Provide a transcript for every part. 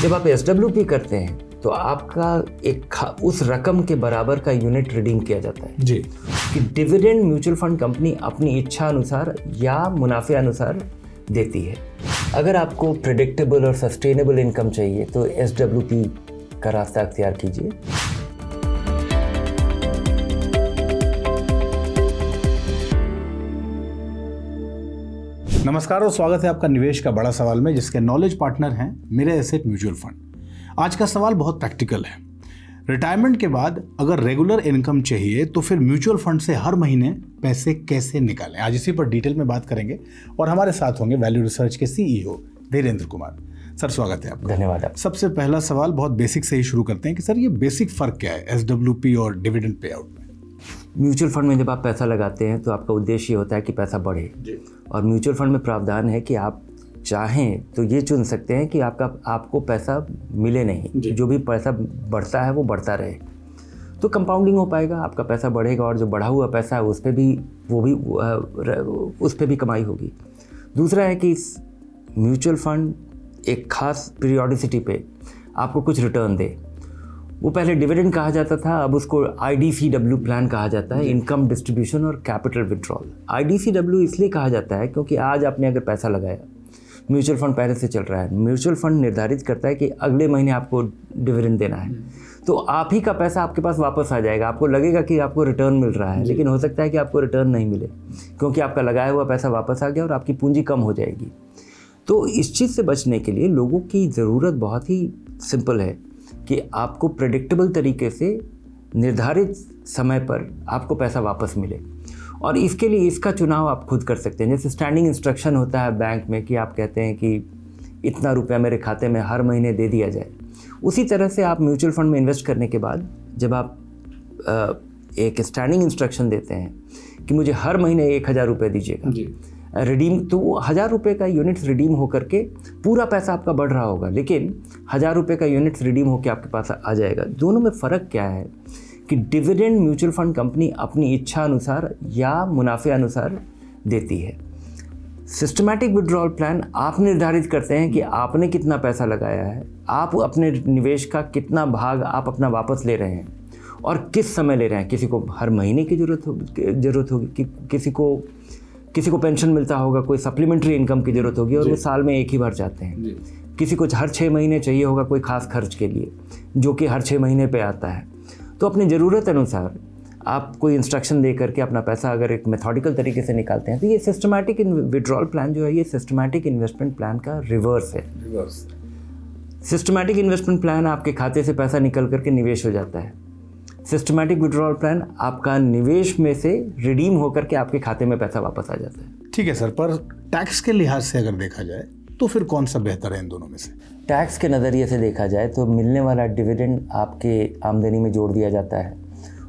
जब आप SWP करते हैं तो आपका उस रकम के बराबर का यूनिट रिडीम किया जाता है जी। कि डिविडेंड म्यूचुअल फंड कंपनी अपनी इच्छा अनुसार या मुनाफे अनुसार देती है। अगर आपको प्रेडिक्टेबल और सस्टेनेबल इनकम चाहिए तो SWP का रास्ता अख्तियार कीजिए। नमस्कार और स्वागत है आपका निवेश का बड़ा सवाल में, जिसके नॉलेज पार्टनर हैं मेरे एसेट म्यूचुअल फंड। आज का सवाल बहुत प्रैक्टिकल है। रिटायरमेंट के बाद अगर रेगुलर इनकम चाहिए तो फिर म्यूचुअल फंड से हर महीने पैसे कैसे निकालें, आज इसी पर डिटेल में बात करेंगे। और हमारे साथ होंगे वैल्यू रिसर्च के CEO धीरेन्द्र कुमार। सर, स्वागत है आपका। धन्यवाद आप। सबसे पहला सवाल बहुत बेसिक से ही शुरू करते हैं कि सर ये बेसिक फ़र्क क्या है SWP और डिविडेंड पे आउट में? म्यूचुअल फंड में जब आप पैसा लगाते हैं तो आपका उद्देश्य ये होता है कि पैसा बढ़े, और म्यूचुअल फंड में प्रावधान है कि आप चाहें तो ये चुन सकते हैं कि आपको पैसा मिले नहीं, जो भी पैसा बढ़ता है वो बढ़ता रहे, तो कंपाउंडिंग हो पाएगा, आपका पैसा बढ़ेगा और जो बढ़ा हुआ पैसा है उस पर भी कमाई होगी। दूसरा है कि म्यूचुअल फंड एक खास पीरियोडिसिटी पे आपको कुछ रिटर्न दे। वो पहले डिविडेंड कहा जाता था, अब उसको IDCW प्लान कहा जाता है, इनकम डिस्ट्रीब्यूशन और कैपिटल विड्रॉल। IDCW इसलिए कहा जाता है क्योंकि आज आपने अगर पैसा लगाया, म्यूचुअल फंड पहले से चल रहा है, म्यूचुअल फंड निर्धारित करता है कि अगले महीने आपको डिविडेंड देना है, तो आप ही का पैसा आपके पास वापस आ जाएगा। आपको लगेगा कि आपको रिटर्न मिल रहा है, लेकिन हो सकता है कि आपको रिटर्न नहीं मिले, क्योंकि आपका लगाया हुआ पैसा वापस आ गया और आपकी पूंजी कम हो जाएगी। तो इस चीज़ से बचने के लिए लोगों की ज़रूरत बहुत ही सिंपल है कि आपको प्रेडिक्टेबल तरीके से निर्धारित समय पर आपको पैसा वापस मिले, और इसके लिए इसका चुनाव आप खुद कर सकते हैं। जैसे स्टैंडिंग इंस्ट्रक्शन होता है बैंक में कि आप कहते हैं कि इतना रुपया मेरे खाते में हर महीने दे दिया जाए, उसी तरह से आप म्यूचुअल फंड में इन्वेस्ट करने के बाद जब आप एक स्टैंडिंग इंस्ट्रक्शन देते हैं कि मुझे हर महीने 1000 रुपये दीजिएगा रिडीम, तो वो 1000 रुपये का यूनिट्स रिडीम होकर के पूरा पैसा आपका बढ़ रहा होगा, लेकिन 1000 रुपये का यूनिट्स रिडीम होकर आपके पास आ जाएगा। दोनों में फ़र्क क्या है कि डिविडेंड म्यूचुअल फंड कंपनी अपनी इच्छा अनुसार या मुनाफे अनुसार देती है। सिस्टमैटिक विड्रॉल प्लान आप निर्धारित करते हैं कि आपने कितना पैसा लगाया है, आप अपने निवेश का कितना भाग आप अपना वापस ले रहे हैं और किस समय ले रहे हैं। किसी को हर महीने की ज़रूरत होगी, किसी को पेंशन मिलता होगा, कोई सप्लीमेंट्री इनकम की ज़रूरत होगी और वो साल में एक ही बार चाहते हैं। किसी को हर 6 महीने चाहिए होगा कोई खास खर्च के लिए, जो कि हर 6 महीने पे आता है। तो अपनी ज़रूरत अनुसार आप कोई इंस्ट्रक्शन दे करके अपना पैसा अगर एक मेथोडिकल तरीके से निकालते हैं, तो ये सिस्टमैटिक विड्रॉल प्लान जो है ये सिस्टमैटिक इन्वेस्टमेंट प्लान का रिवर्स है। सिस्टमैटिक इन्वेस्टमेंट प्लान आपके खाते से पैसा निकल करके निवेश हो जाता है। सिस्टमैटिक विड्रॉल प्लान आपका निवेश में से रिडीम होकर के आपके खाते में पैसा वापस आ जाता है। ठीक है सर, पर टैक्स के लिहाज से अगर देखा जाए तो फिर कौन सा बेहतर है इन दोनों में से? टैक्स के नज़रिए से देखा जाए तो मिलने वाला डिविडेंड आपके आमदनी में जोड़ दिया जाता है,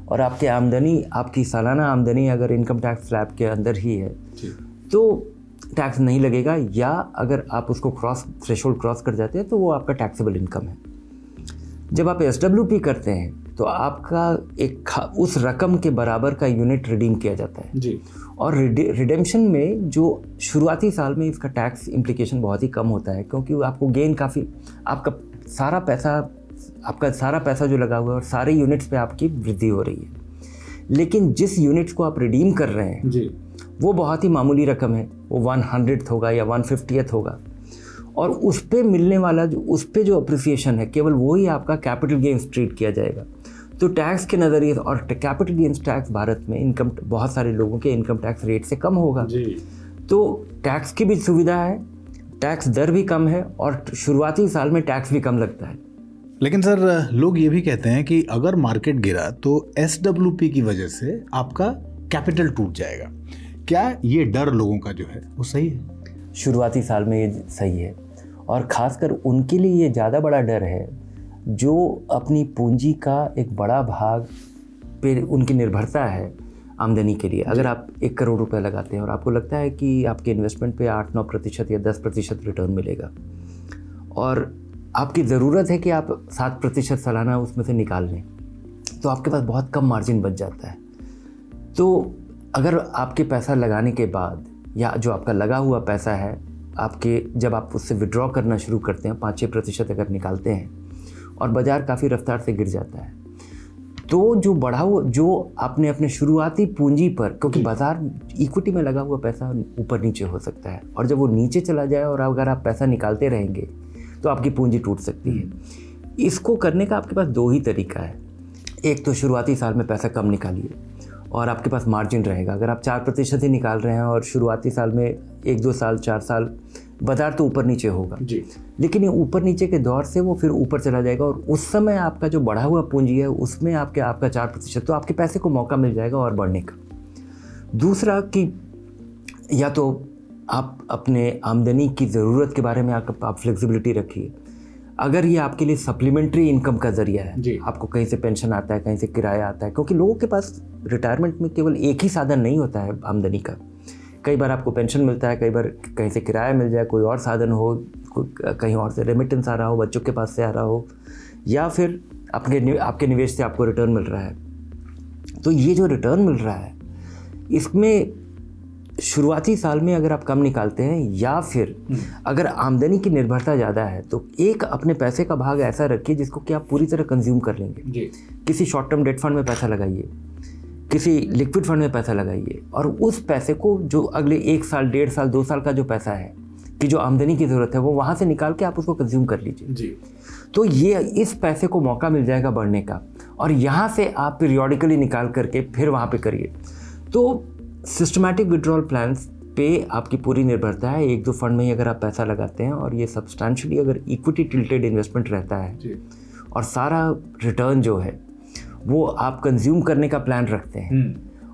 और आपकी सालाना आमदनी अगर इनकम टैक्स स्लैब के अंदर ही है तो टैक्स नहीं लगेगा, या अगर आप उसको थ्रेशोल्ड क्रॉस कर जाते हैं तो वो आपका टैक्सेबल इनकम है। जब आप SWP करते हैं तो आपका उस रकम के बराबर का यूनिट रिडीम किया जाता है जी। और रिडेम्पशन में जो शुरुआती साल में इसका टैक्स इम्प्लीकेशन बहुत ही कम होता है, क्योंकि आपको गेन काफ़ी, आपका सारा पैसा जो लगा हुआ है और सारे यूनिट्स पे आपकी वृद्धि हो रही है। लेकिन जिस यूनिट्स को आप रिडीम कर रहे हैं जी, वो बहुत ही मामूली रकम है, वो 100th होगा या 150th होगा, और उस पे मिलने वाला जो अप्रिसिएशन है केवल वो ही आपका कैपिटल गेन्स ट्रीट किया जाएगा। तो टैक्स के नज़रिए और कैपिटल गेन्स टैक्स भारत में बहुत सारे लोगों के इनकम टैक्स रेट से कम होगा जी। तो टैक्स की भी सुविधा है, टैक्स दर भी कम है, और शुरुआती साल में टैक्स भी कम लगता है। लेकिन सर, लोग ये भी कहते हैं कि अगर मार्केट गिरा तो SWP की वजह से आपका कैपिटल टूट जाएगा। क्या ये डर लोगों का जो है वो सही है? शुरुआती साल में ये सही है, और ख़ासकर उनके लिए ये ज़्यादा बड़ा डर है जो अपनी पूंजी का एक बड़ा भाग पे उनकी निर्भरता है आमदनी के लिए। अगर आप 1 करोड़ रुपए लगाते हैं और आपको लगता है कि आपके इन्वेस्टमेंट पे 8-9% या 10% रिटर्न मिलेगा, और आपकी ज़रूरत है कि आप 7% सालाना उसमें से निकाल लें, तो आपके पास बहुत कम मार्जिन बच जाता है। तो अगर आपके पैसा लगाने के बाद या जो आपका लगा हुआ पैसा है आपके जब आप उससे विड्रॉ करना शुरू करते हैं 5-6% अगर निकालते हैं और बाज़ार काफ़ी रफ्तार से गिर जाता है, तो जो बढ़ा हुआ जो आपने अपने शुरुआती पूंजी पर, क्योंकि बाज़ार इक्विटी में लगा हुआ पैसा ऊपर नीचे हो सकता है, और जब वो नीचे चला जाए और अगर आप पैसा निकालते रहेंगे तो आपकी पूंजी टूट सकती है। इसको करने का आपके पास 2 ही तरीका है। एक तो शुरुआती साल में पैसा कम निकालिए और आपके पास मार्जिन रहेगा। अगर आप 4% ही निकाल रहे हैं और शुरुआती साल में 1-2 साल 4 साल बाजार तो ऊपर नीचे होगा जी, लेकिन ये ऊपर नीचे के दौर से वो फिर ऊपर चला जाएगा और उस समय आपका जो बढ़ा हुआ पूंजी है उसमें आपका 4%, तो आपके पैसे को मौका मिल जाएगा और बढ़ने का। दूसरा कि या तो आप अपने आमदनी की ज़रूरत के बारे में आप फ्लेक्सिबिलिटी रखिए। अगर ये आपके लिए सप्लीमेंट्री इनकम का ज़रिया है, आपको कहीं से पेंशन आता है, कहीं से किराया आता है, क्योंकि लोगों के पास रिटायरमेंट में केवल एक ही साधन नहीं होता है आमदनी का। कई बार आपको पेंशन मिलता है, कई बार कहीं से किराया मिल जाए, कोई और साधन हो, कहीं और से रेमिटेंस आ रहा हो, बच्चों के पास से आ रहा हो, या फिर आपके निवेश से आपको रिटर्न मिल रहा है। तो ये जो रिटर्न मिल रहा है इसमें शुरुआती साल में अगर आप कम निकालते हैं या फिर अगर आमदनी की निर्भरता ज़्यादा है तो एक अपने पैसे का भाग ऐसा रखिए जिसको कि आप पूरी तरह कंज्यूम कर लेंगे। किसी शॉर्ट टर्म डेट फंड में पैसा लगाइए, किसी लिक्विड फंड में पैसा लगाइए, और उस पैसे को जो अगले 1 साल 1.5 साल 2 साल का जो पैसा है कि जो आमदनी की ज़रूरत है वो वहाँ से निकाल के आप उसको कंज्यूम कर लीजिए। तो ये इस पैसे को मौका मिल जाएगा बढ़ने का, और यहाँ से आप पीरियोडिकली निकाल करके फिर वहाँ पे करिए। तो सिस्टमैटिक विड्रॉल प्लान्स पे आपकी पूरी निर्भरता है। 1-2 फंड में ही अगर आप पैसा लगाते हैं और ये सब्सटैंशियली अगर इक्विटी टिल्टेड इन्वेस्टमेंट रहता है और सारा रिटर्न जो है वो आप कंज्यूम करने का प्लान रखते हैं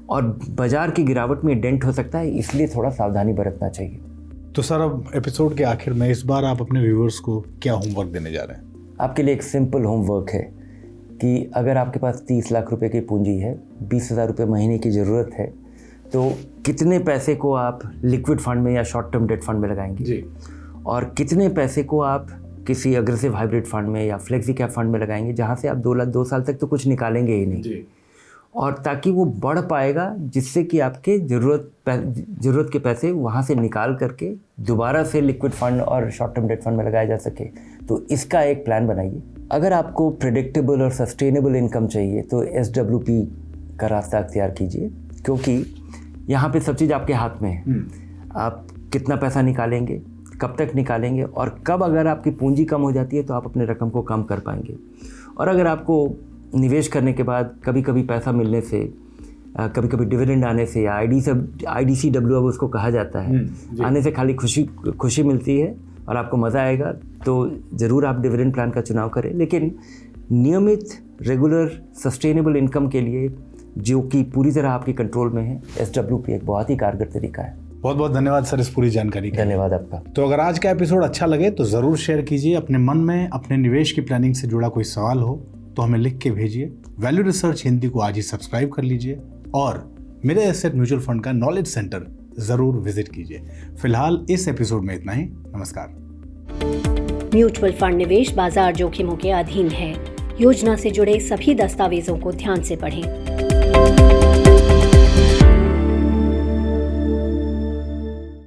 और बाजार की गिरावट में डेंट हो सकता है, इसलिए थोड़ा सावधानी बरतना चाहिए। तो सर, अब एपिसोड के आखिर में इस बार आप अपने व्यूअर्स को क्या होमवर्क देने जा रहे हैं? आपके लिए एक सिंपल होमवर्क है कि अगर आपके पास 30 लाख रुपए की पूंजी है, 20,000 रुपये महीने की ज़रूरत है, तो कितने पैसे को आप लिक्विड फंड में या शॉर्ट टर्म डेट फंड में लगाएंगे और कितने पैसे को आप किसी अग्रेसिव हाइब्रिड फंड में या फ्लेक्सी कैप फंड में लगाएंगे जहां से आप 2 साल तक तो कुछ निकालेंगे ही नहीं, और ताकि वो बढ़ पाएगा जिससे कि आपके ज़रूरत के पैसे वहां से निकाल करके दोबारा से लिक्विड फंड और शॉर्ट टर्म डेट फंड में लगाया जा सके। तो इसका एक प्लान बनाइए। अगर आपको प्रेडिक्टेबल और सस्टेनेबल इनकम चाहिए तो SWP का रास्ता अख्तियार कीजिए, क्योंकि यहाँ पे सब चीज़ आपके हाथ में है। आप कितना पैसा निकालेंगे, कब तक निकालेंगे, और कब अगर आपकी पूंजी कम हो जाती है तो आप अपने रकम को कम कर पाएंगे। और अगर आपको निवेश करने के बाद कभी कभी पैसा मिलने से, कभी कभी डिविडेंड आने से या IDCW अब उसको कहा जाता है, आने से खाली खुशी मिलती है और आपको मज़ा आएगा, तो ज़रूर आप डिविडेंड प्लान का चुनाव करें। लेकिन नियमित रेगुलर सस्टेनेबल इनकम के लिए जो कि पूरी तरह आपके कंट्रोल में है, SWP एक बहुत ही कारगर तरीका है। बहुत बहुत धन्यवाद सर इस पूरी जानकारी के लिए। धन्यवाद आपका। तो अगर आज का एपिसोड अच्छा लगे तो ज़रूर शेयर कीजिए। अपने मन में अपने निवेश की प्लानिंग से जुड़ा कोई सवाल हो तो हमें लिख के भेजिए। वैल्यू रिसर्च हिंदी को आज ही सब्सक्राइब कर लीजिए और मेरे एसेट म्यूचुअल फंड का नॉलेज सेंटर ज़रूर विजिट कीजिए। फिलहाल इस एपिसोड में इतना ही। नमस्कार। म्यूचुअल फंड निवेश बाजार जोखिमों के अधीन है। योजना से जुड़े सभी दस्तावेजों को ध्यान से पढ़ें।